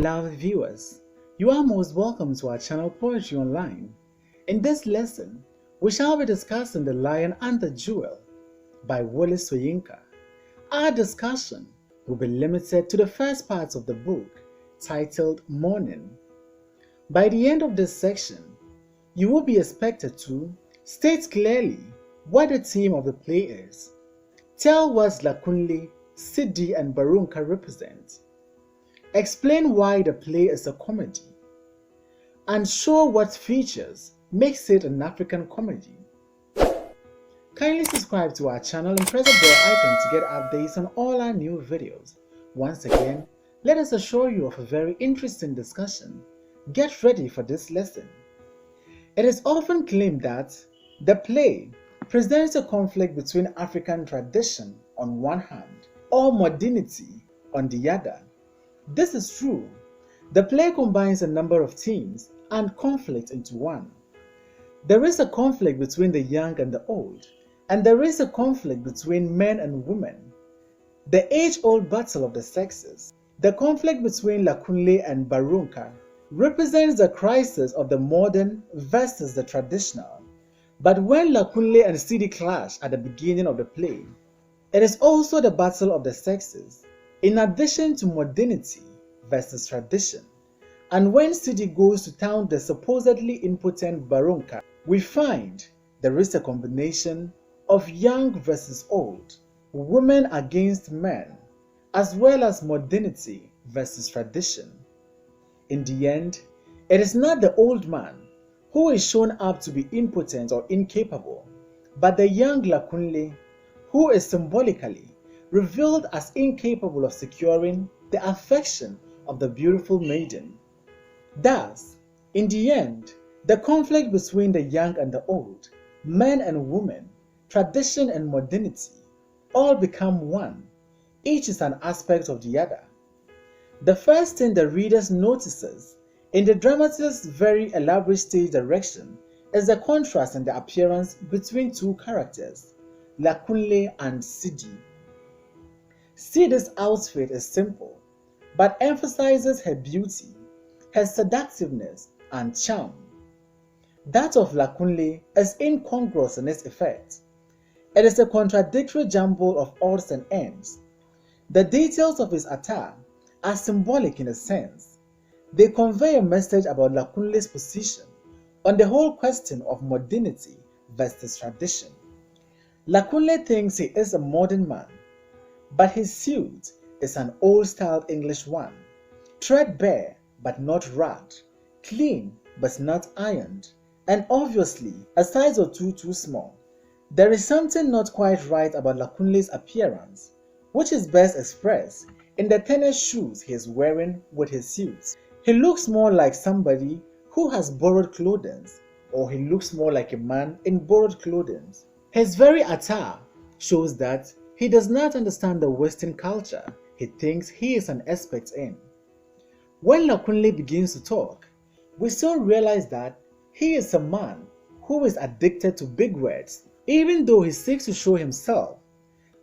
beloved viewers, you are most welcome to our channel Poetry Online. In this lesson, we shall be discussing The Lion and the Jewel by Wole Soyinka. Our discussion will be limited to the first part of the book, titled Morning. By the end of this section, you will be expected to state clearly what the theme of the play is, tell what Lakunle, Sidi and Barunka represent, explain why the play is a comedy, and show what features makes it an African comedy. Kindly subscribe to our channel and press the bell icon to get updates on all our new videos. Once again, let us assure you of a very interesting discussion. Get ready for this lesson. It is often claimed that the play presents a conflict between African tradition on one hand or modernity on the other. This is true. The play combines a number of themes and conflict into one. There is a conflict between the young and the old, and there is a conflict between men and women. The age-old battle of the sexes. The conflict between Lakunle and Barunka represents the crisis of the modern versus the traditional. But when Lakunle and Sidi clash at the beginning of the play, it is also the battle of the sexes, in addition to modernity versus tradition. And when Sidi goes to town the supposedly impotent Barunka, we find there is a combination of young versus old, women against men, as well as modernity versus tradition. In the end, it is not the old man who is shown up to be impotent or incapable, but the young Lakunle who is symbolically revealed as incapable of securing the affection of the beautiful maiden. Thus, in the end, the conflict between the young and the old, men and women, tradition and modernity, all become one. Each is an aspect of the other. The first thing the reader notices in the dramatist's very elaborate stage direction is the contrast in the appearance between two characters, Lakunle and Sidi. Sidi's outfit is simple, but emphasizes her beauty, her seductiveness and charm. That of Lakunle is incongruous in its effect. It is a contradictory jumble of odds and ends. The details of his attire are symbolic in a sense. They convey a message about Lakunle's position on the whole question of modernity versus tradition. Lakunle thinks he is a modern man, but his suit is an old-style English one, threadbare but not ragged, clean but not ironed, and obviously a size or two too small. There is something not quite right about Lakunle's appearance, which is best expressed in the tennis shoes he is wearing with his suit. He looks more like somebody who has borrowed clothing, or he looks more like a man in borrowed clothing. His very attire shows that he does not understand the Western culture he thinks he is an expert in. When Lakunle begins to talk, we soon realize that he is a man who is addicted to big words, even though he seeks to show himself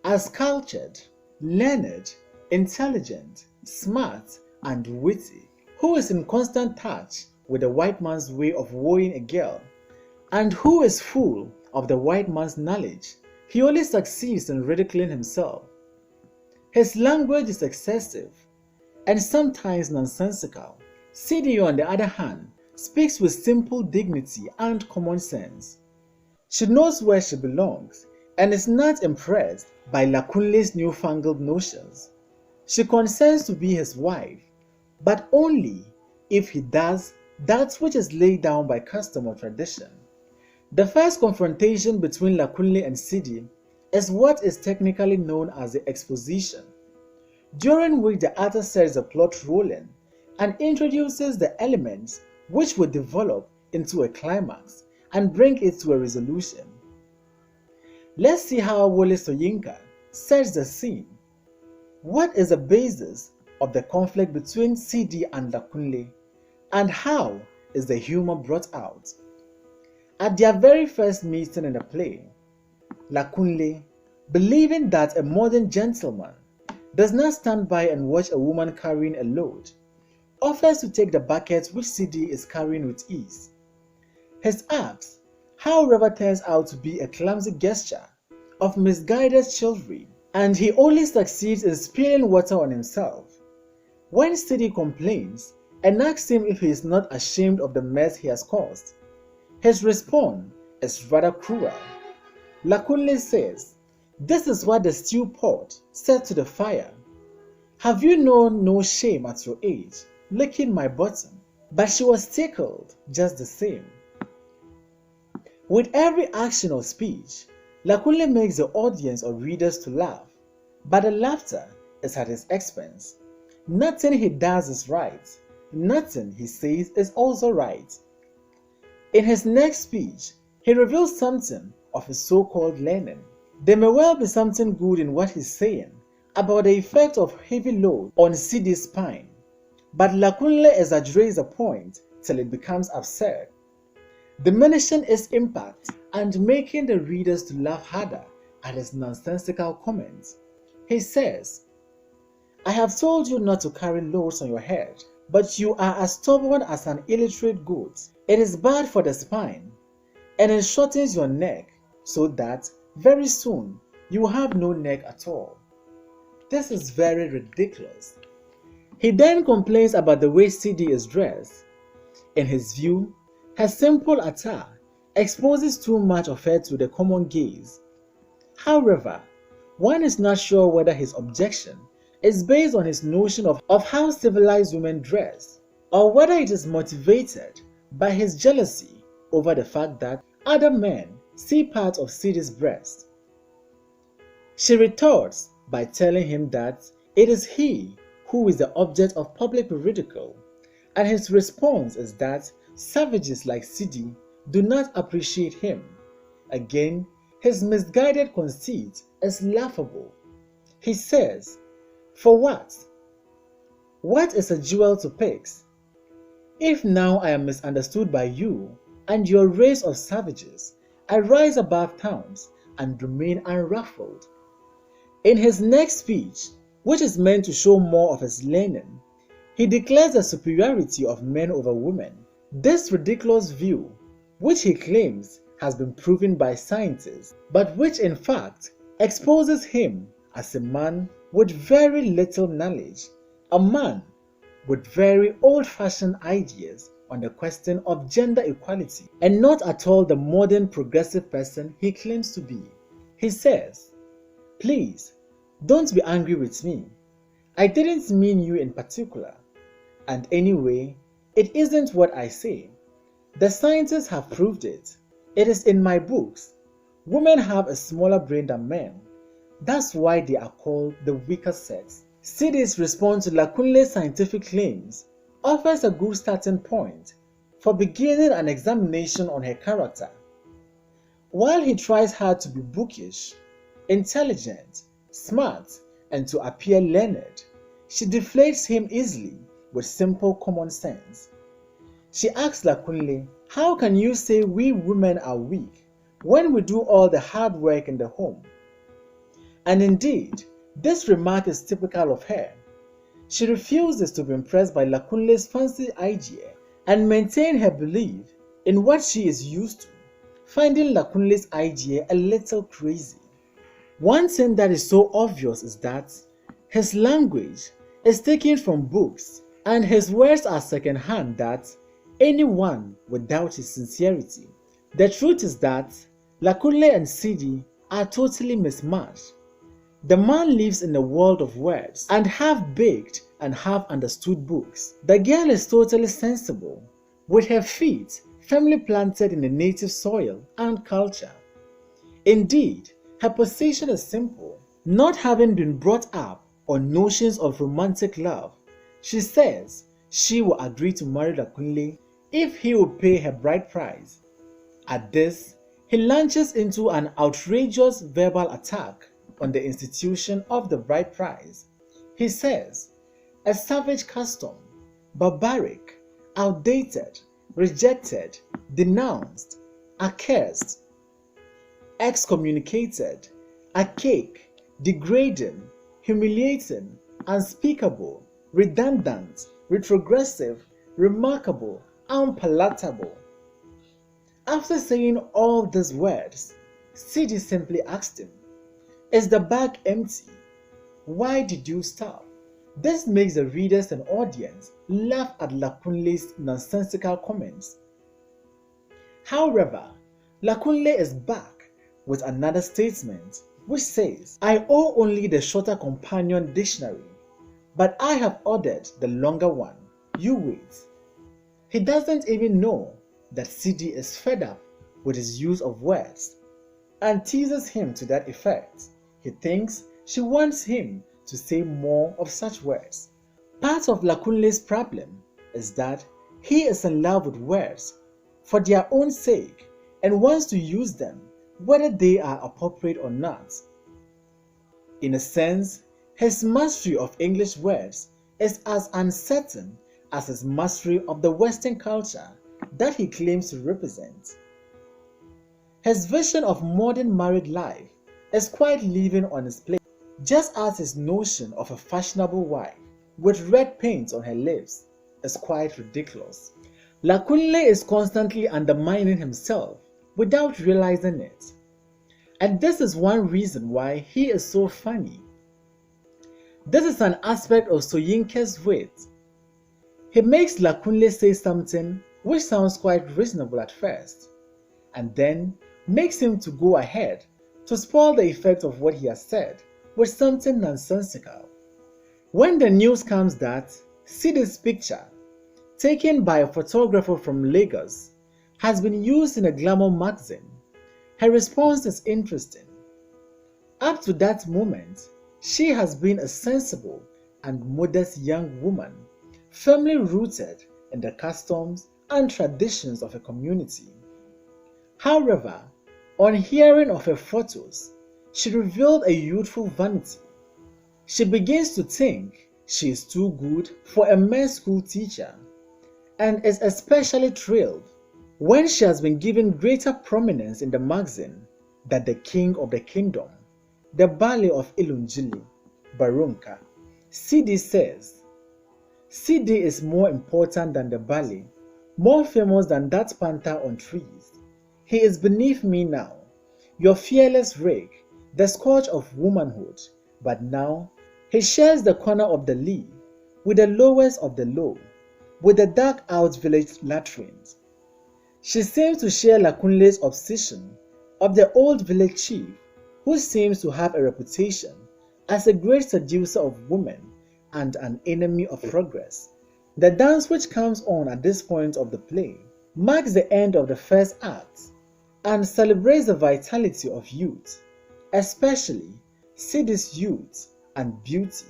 as cultured, learned, intelligent, smart, and witty, who is in constant touch with the white man's way of wooing a girl, and who is full of the white man's knowledge. He only succeeds in ridiculing himself. His language is excessive and sometimes nonsensical. Sidi, on the other hand, speaks with simple dignity and common sense. She knows where she belongs and is not impressed by Lakunle's newfangled notions. She consents to be his wife, but only if he does that which is laid down by custom or tradition. The first confrontation between Lakunle and Sidi is what is technically known as the exposition, during which the author sets the plot rolling and introduces the elements which will develop into a climax and bring it to a resolution. Let's see how Wole Soyinka sets the scene. What is the basis of the conflict between Sidi and Lakunle, and how is the humor brought out? At their very first meeting in the play, Lakunle, believing that a modern gentleman does not stand by and watch a woman carrying a load, offers to take the bucket which CD is carrying with ease. His acts, however, turns out to be a clumsy gesture of misguided chivalry, and he only succeeds in spilling water on himself. When CD complains and asks him if he is not ashamed of the mess he has caused, his response is rather cruel. Lakunle says, "This is what the stew pot said to the fire. Have you known no shame at your age, licking my bottom?" But she was tickled just the same. With every action or speech, Lakunle makes the audience or readers to laugh, but the laughter is at his expense. Nothing he does is right. Nothing he says is also right. In his next speech, he reveals something of his so-called learning. There may well be something good in what he's saying about the effect of heavy load on CD's spine, but Lakunle exaggerates the point till it becomes absurd, diminishing its impact and making the readers to laugh harder at his nonsensical comments. He says, "I have told you not to carry loads on your head, but you are as stubborn as an illiterate goat. It is bad for the spine, and it shortens your neck, so that very soon you will have no neck at all." This is very ridiculous. He then complains about the way CD is dressed. In his view, her simple attire exposes too much of her to the common gaze. However, one is not sure whether his objection is based on his notion of how civilized women dress, or whether it is motivated by his jealousy over the fact that other men see parts of CD's breast. She retorts by telling him that it is he who is the object of public ridicule, and his response is that savages like CD do not appreciate him. Again, his misguided conceit is laughable. He says, "For what? What is a jewel to pigs? If now I am misunderstood by you and your race of savages, I rise above towns and remain unruffled." In his next speech, which is meant to show more of his learning, he declares the superiority of men over women. This ridiculous view, which he claims has been proven by scientists, but which in fact exposes him as a man with very little knowledge, a man with very old-fashioned ideas on the question of gender equality, and not at all the modern progressive person he claims to be. He says, "Please, don't be angry with me. I didn't mean you in particular. And anyway, it isn't what I say. The scientists have proved it. It is in my books. Women have a smaller brain than men. That's why they are called the weaker sex." CD's response to Lakunle's scientific claims offers a good starting point for beginning an examination on her character. While he tries hard to be bookish, intelligent, smart, and to appear learned, she deflates him easily with simple common sense. She asks Lakunle, "How can you say we women are weak when we do all the hard work in the home?" And indeed, this remark is typical of her. She refuses to be impressed by Lakunle's fancy idea and maintain her belief in what she is used to, finding Lakunle's idea a little crazy. One thing that is so obvious is that his language is taken from books, and his words are second-hand that anyone would doubt his sincerity. The truth is that Lakunle and CD are totally mismatched. The man lives in a world of words and half-baked and half-understood books. The girl is totally sensible, with her feet firmly planted in the native soil and culture. Indeed, her position is simple. Not having been brought up on notions of romantic love, she says she will agree to marry Lakunle if he will pay her bride price. At this, he launches into an outrageous verbal attack on the institution of the bride price. He says, "A savage custom, barbaric, outdated, rejected, denounced, accursed, excommunicated, archaic, degrading, humiliating, unspeakable, redundant, retrogressive, remarkable, unpalatable. After saying all these words, Sidi simply asked him, "Is the bag empty? Why did you stop?" This makes the readers and audience laugh at Lakunle's nonsensical comments. However, Lakunle is back with another statement which says, "I owe only the shorter companion dictionary, but I have ordered the longer one. You wait." He doesn't even know that Sidi is fed up with his use of words and teases him to that effect. He thinks she wants him to say more of such words. Part of Lakunle's problem is that he is in love with words for their own sake and wants to use them whether they are appropriate or not. In a sense, his mastery of English words is as uncertain as his mastery of the Western culture that he claims to represent. His vision of modern married life is quite living on his plate, just as his notion of a fashionable wife with red paint on her lips is quite ridiculous. Lakunle is constantly undermining himself without realizing it. And this is one reason why he is so funny. This is an aspect of Soyinka's wit. He makes Lakunle say something which sounds quite reasonable at first, and then makes him to go ahead to spoil the effect of what he has said with something nonsensical. When the news comes that Sidi's picture, taken by a photographer from Lagos, has been used in a glamour magazine, her response is interesting. Up to that moment, she has been a sensible and modest young woman, firmly rooted in the customs and traditions of a community. However, on hearing of her photos, she revealed a youthful vanity. She begins to think she is too good for a male school teacher, and is especially thrilled when she has been given greater prominence in the magazine than the king of the kingdom, the Bali of Ilunjili, Barunka. Sidi says, "Sidi is more important than the Bali, more famous than that panther on trees. He is beneath me now, your fearless rake, the scourge of womanhood, but now he shares the corner of the leaf with the lowest of the low, with the dark out village latrines." She seems to share Lakunle's obsession of the old village chief, who seems to have a reputation as a great seducer of women and an enemy of progress. The dance which comes on at this point of the play marks the end of the first act and celebrates the vitality of youth, especially Sidi's youth and beauty,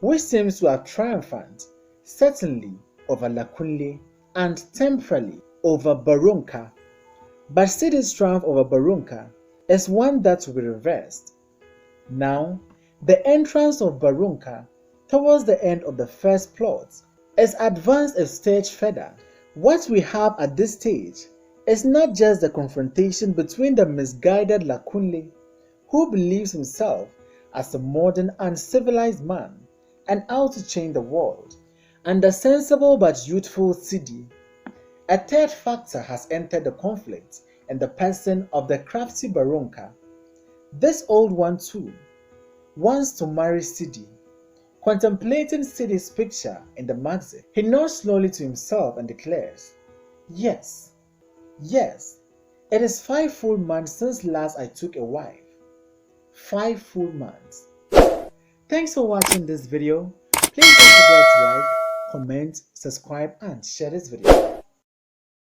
which seems to have triumphed, certainly over Lakunle and temporarily over Barunka. But Sidi's triumph over Barunka is one that will be reversed. Now, the entrance of Barunka towards the end of the first plot is advanced a stage further. What we have at this stage is not just the confrontation between the misguided Lakunle, who believes himself as a modern and civilized man and out to change the world, and the sensible but youthful Sidi. A third factor has entered the conflict in the person of the crafty Barunka. This old one too wants to marry Sidi. Contemplating Sidi's picture in the magazine, he nods slowly to himself and declares, "Yes, yes, it is 5 full months since last I took a wife. 5 full months." Thanks for watching this video. Please don't forget to like, comment, subscribe and share this video.